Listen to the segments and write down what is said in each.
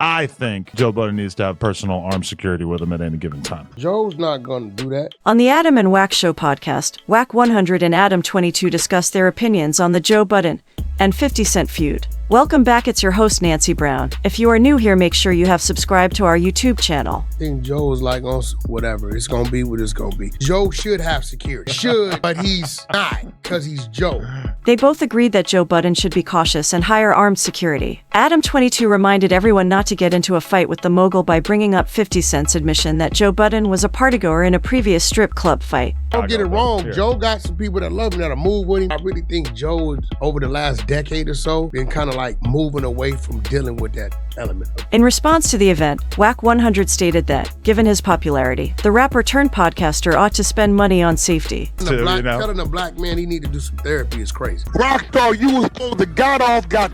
I think Joe Budden needs to have personal armed security with him at any given time. Joe's not going to do that. On the Adam and Wack Show podcast, Wack100 and Adam22 discuss their opinions on the Joe Budden and 50 Cent feud. Welcome back, it's your host Nancy Brown. If you are new here, make sure you have subscribed to our YouTube channel. I think Joe is like on whatever. It's going to be what it's going to be. Joe should have security. Should, but he's not because he's Joe. They both agreed that Joe Budden should be cautious and hire armed security. Adam22 reminded everyone not to get into a fight with the mogul by bringing up 50 Cent's admission that Joe Budden was a partygoer in a previous strip club fight. Don't get it wrong. Joe got some people that love him, that'll move with him. I really think Joe, over the last decade or so, been kind of like moving away from dealing with that element. In response to the event, Wack100 stated that, given his popularity, the rapper turned podcaster ought to spend money on safety. Telling a black man he need to do some therapy is crazy. Rockstar, you was supposed to got off, got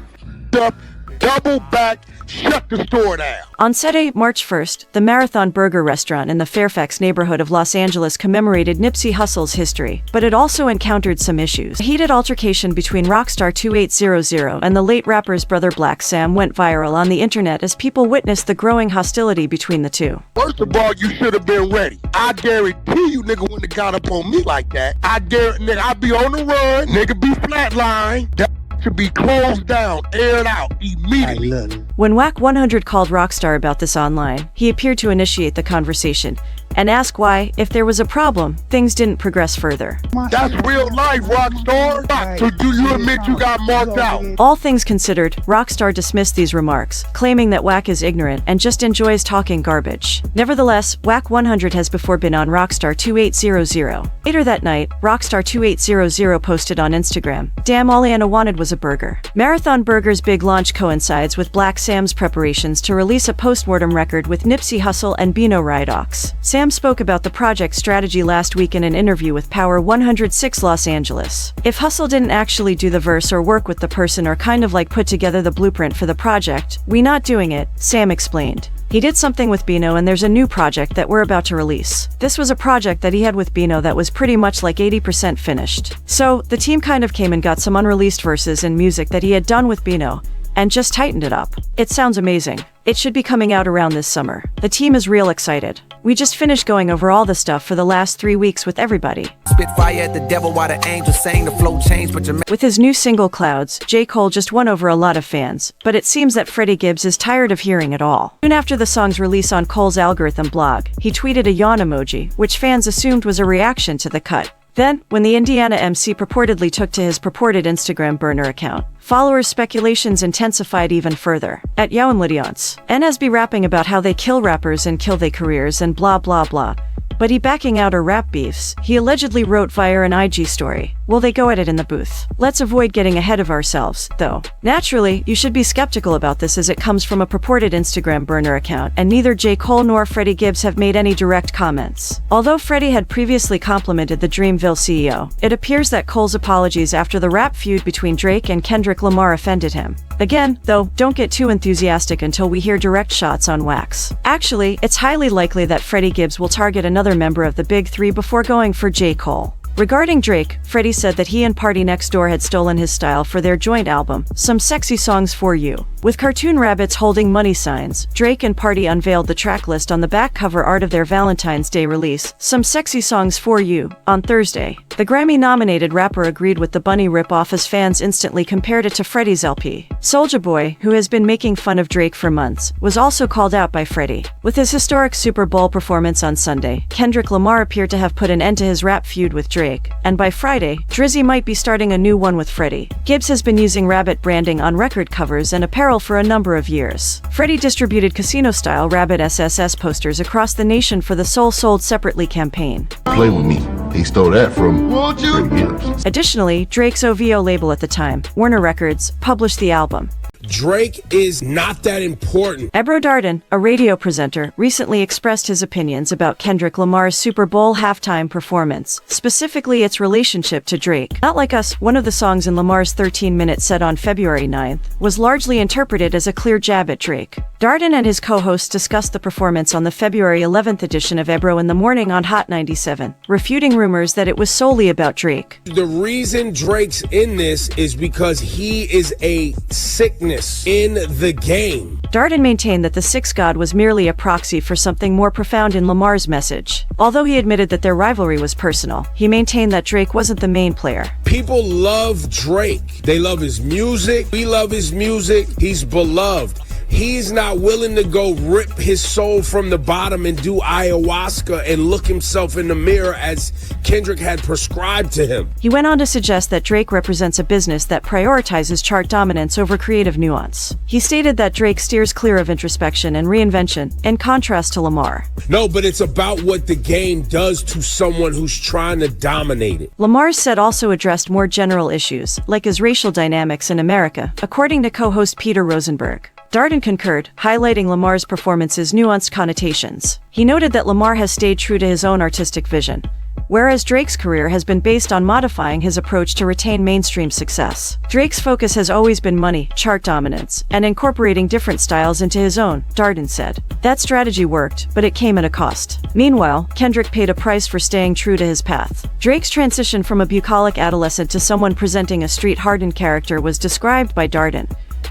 up, double back, shut the store down. On Saturday, March 1st, the Marathon Burger restaurant in the Fairfax neighborhood of Los Angeles commemorated Nipsey Hussle's history, but it also encountered some issues. A heated altercation between Rockstar 2800 and the late rapper's brother Black Sam went viral on the internet as people witnessed the growing hostility between the two. First of all, you should have been ready. I guarantee you nigga wouldn't have got up on me like that. Nigga, I'd be on the run, nigga be flatline. That to be closed down, aired out immediately. When Wack100 called Rockstar about this online, he appeared to initiate the conversation and ask why, if there was a problem, things didn't progress further. That's real life, Rockstar. So do you admit you got marked out? All things considered, Rockstar dismissed these remarks, claiming that Wack is ignorant and just enjoys talking garbage. Nevertheless, Wack100 has before been on Rockstar 2800. Later that night, Rockstar 2800 posted on Instagram, "Damn, all Anna wanted was a burger." Marathon Burger's big launch coincides with Black Sam's preparations to release a postmortem record with Nipsey Hussle and Bino Rideox. Sam spoke about the project strategy last week in an interview with Power 106 Los Angeles. If Hussle didn't actually do the verse or work with the person or kind of like put together the blueprint for the project, we not doing it, Sam explained. He did something with Bino and there's a new project that we're about to release. This was a project that he had with Bino that was pretty much like 80% finished. So, the team kind of came and got some unreleased verses and music that he had done with Bino, and just tightened it up. It sounds amazing. It should be coming out around this summer. The team is real excited. We just finished going over all the stuff for the last 3 weeks with everybody. Spit fire at the devil while the angels sang, the flow changed, but with his new single Clouds, J. Cole just won over a lot of fans, but it seems that Freddie Gibbs is tired of hearing it all. Soon after the song's release on Cole's algorithm blog, he tweeted a yawn emoji, which fans assumed was a reaction to the cut. Then, when the Indiana MC purportedly took to his purported Instagram burner account, followers' speculations intensified even further. At Younlidiance, NSB rapping about how they kill rappers and kill their careers and blah blah blah. But he backing out or rap beefs, he allegedly wrote via an IG story. Will they go at it in the booth? Let's avoid getting ahead of ourselves, though. Naturally, you should be skeptical about this as it comes from a purported Instagram burner account, and neither J. Cole nor Freddie Gibbs have made any direct comments. Although Freddie had previously complimented the Dreamville CEO, it appears that Cole's apologies after the rap feud between Drake and Kendrick Lamar offended him. Again, though, don't get too enthusiastic until we hear direct shots on Wax. Actually, it's highly likely that Freddie Gibbs will target another member of the Big Three before going for J. Cole. Regarding Drake, Freddie said that he and Party Next Door had stolen his style for their joint album, Some Sexy Songs for You. With cartoon rabbits holding money signs, Drake and Party unveiled the track list on the back cover art of their Valentine's Day release, Some Sexy Songs for You, on Thursday. The Grammy-nominated rapper agreed with the bunny rip-off as fans instantly compared it to Freddie's LP. Soulja Boy, who has been making fun of Drake for months, was also called out by Freddie. With his historic Super Bowl performance on Sunday, Kendrick Lamar appeared to have put an end to his rap feud with Drake, and by Friday, Drizzy might be starting a new one with Freddie. Gibbs has been using rabbit branding on record covers and apparel for a number of years. Freddie distributed casino-style rabbit SSS posters across the nation for the Soul Sold Separately campaign. Play with me. He stole that from Freddie Gibbs. Additionally, Drake's OVO label at the time, Warner Records, published the album. Drake is not that important. Ebro Darden, a radio presenter, recently expressed his opinions about Kendrick Lamar's Super Bowl halftime performance, specifically its relationship to Drake. Not Like Us, one of the songs in Lamar's 13-minute set on February 9th, was largely interpreted as a clear jab at Drake. Darden and his co-hosts discussed the performance on the February 11th edition of Ebro in the Morning on Hot 97, refuting rumors that it was solely about Drake. The reason Drake's in this is because he is a sickness greatness in the game. Darden maintained that the Sixth God was merely a proxy for something more profound in Lamar's message. Although he admitted that their rivalry was personal, he maintained that Drake wasn't the main player. People love Drake. They love his music. We love his music. He's beloved. He's not willing to go rip his soul from the bottom and do ayahuasca and look himself in the mirror as Kendrick had prescribed to him. He went on to suggest that Drake represents a business that prioritizes chart dominance over creative nuance. He stated that Drake steers clear of introspection and reinvention, in contrast to Lamar. No, but it's about what the game does to someone who's trying to dominate it. Lamar's set also addressed more general issues, like his racial dynamics in America, according to co-host Peter Rosenberg. Darden concurred, highlighting Lamar's performance's nuanced connotations. He noted that Lamar has stayed true to his own artistic vision, whereas Drake's career has been based on modifying his approach to retain mainstream success. Drake's focus has always been money, chart dominance, and incorporating different styles into his own, Darden said. That strategy worked, but it came at a cost. Meanwhile, Kendrick paid a price for staying true to his path. Drake's transition from a bucolic adolescent to someone presenting a street-hardened character was described by Darden,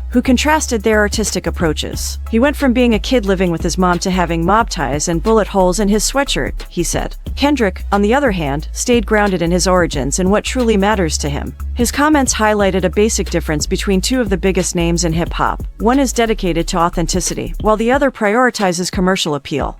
who contrasted their artistic approaches. He went from being a kid living with his mom to having mob ties and bullet holes in his sweatshirt, he said. Kendrick, on the other hand, stayed grounded in his origins and what truly matters to him. His comments highlighted a basic difference between two of the biggest names in hip-hop. One is dedicated to authenticity, while the other prioritizes commercial appeal.